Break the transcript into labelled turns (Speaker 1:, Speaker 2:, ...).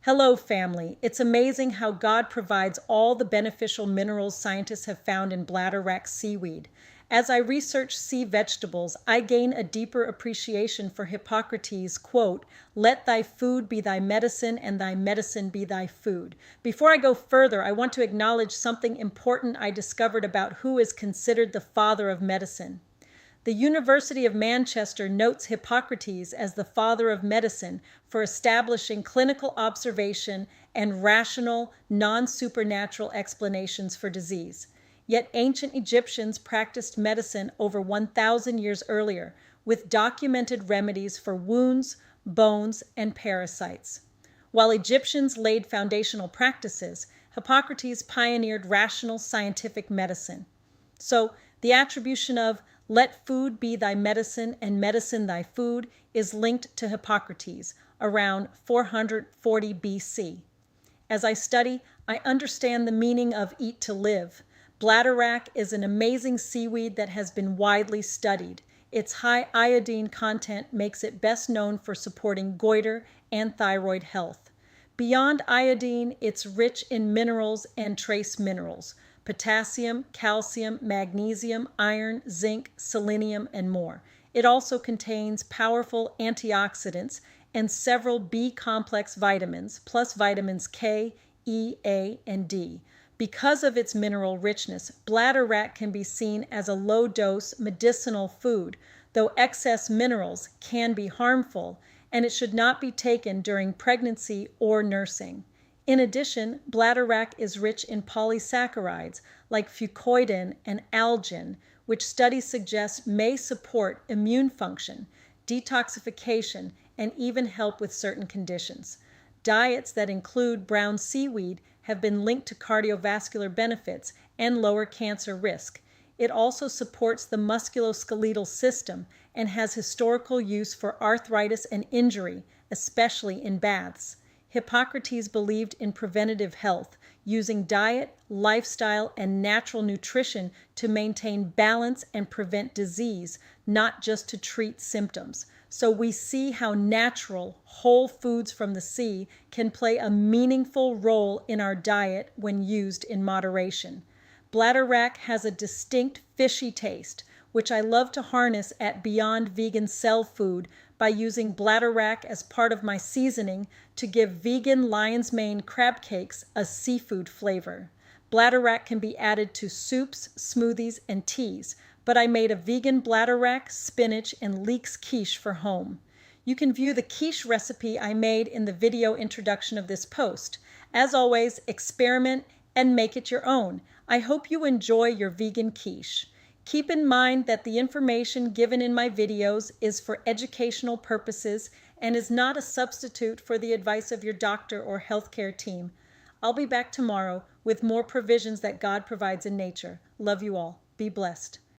Speaker 1: Hello, family. It's amazing how God provides all the beneficial minerals scientists have found in Bladderwack seaweed. As I research sea vegetables, I gain a deeper appreciation for Hippocrates' quote, "Let thy food be thy medicine and thy medicine be thy food." Before I go further, I want to acknowledge something important I discovered about who is considered the father of medicine. The University of Manchester notes Hippocrates as the father of medicine for establishing clinical observation and rational, non-supernatural explanations for disease. Yet ancient Egyptians practiced medicine over 1,000 years earlier, with documented remedies for wounds, bones, and parasites. While Egyptians laid foundational practices, Hippocrates pioneered rational scientific medicine. So, the attribution of "let food be thy medicine and medicine thy food" is linked to Hippocrates around 440 BC. As I study, I understand the meaning of eat to live. Bladderwrack is an amazing seaweed that has been widely studied. Its high iodine content makes it best known for supporting goiter and thyroid health. Beyond iodine, it's rich in minerals and trace minerals: potassium, calcium, magnesium, iron, zinc, selenium, and more. It also contains powerful antioxidants and several B-complex vitamins, plus vitamins K, E, A, and D. Because of its mineral richness, bladderwrack can be seen as a low-dose medicinal food, though excess minerals can be harmful, and it should not be taken during pregnancy or nursing. In addition, bladderwrack is rich in polysaccharides like fucoidan and algin, which studies suggest may support immune function, detoxification, and even help with certain conditions. Diets that include brown seaweed have been linked to cardiovascular benefits and lower cancer risk. It also supports the musculoskeletal system and has historical use for arthritis and injury, especially in baths. Hippocrates believed in preventative health, using diet, lifestyle, and natural nutrition to maintain balance and prevent disease, not just to treat symptoms. So we see how natural, whole foods from the sea can play a meaningful role in our diet when used in moderation. Bladderwrack has a distinct fishy taste, which I love to harness at Beyond Vegan Cell Food by using bladderwrack as part of my seasoning to give vegan lion's mane crab cakes a seafood flavor. Bladderwrack can be added to soups, smoothies, and teas, but I made a vegan bladderwrack, spinach, and Leeks quiche for home. You can view the quiche recipe I made in the video introduction of this post. As always, experiment and make it your own. I hope you enjoy your vegan quiche. Keep in mind that the information given in my videos is for educational purposes and is not a substitute for the advice of your doctor or healthcare team. I'll be back tomorrow with more provisions that God provides in nature. Love you all. Be blessed.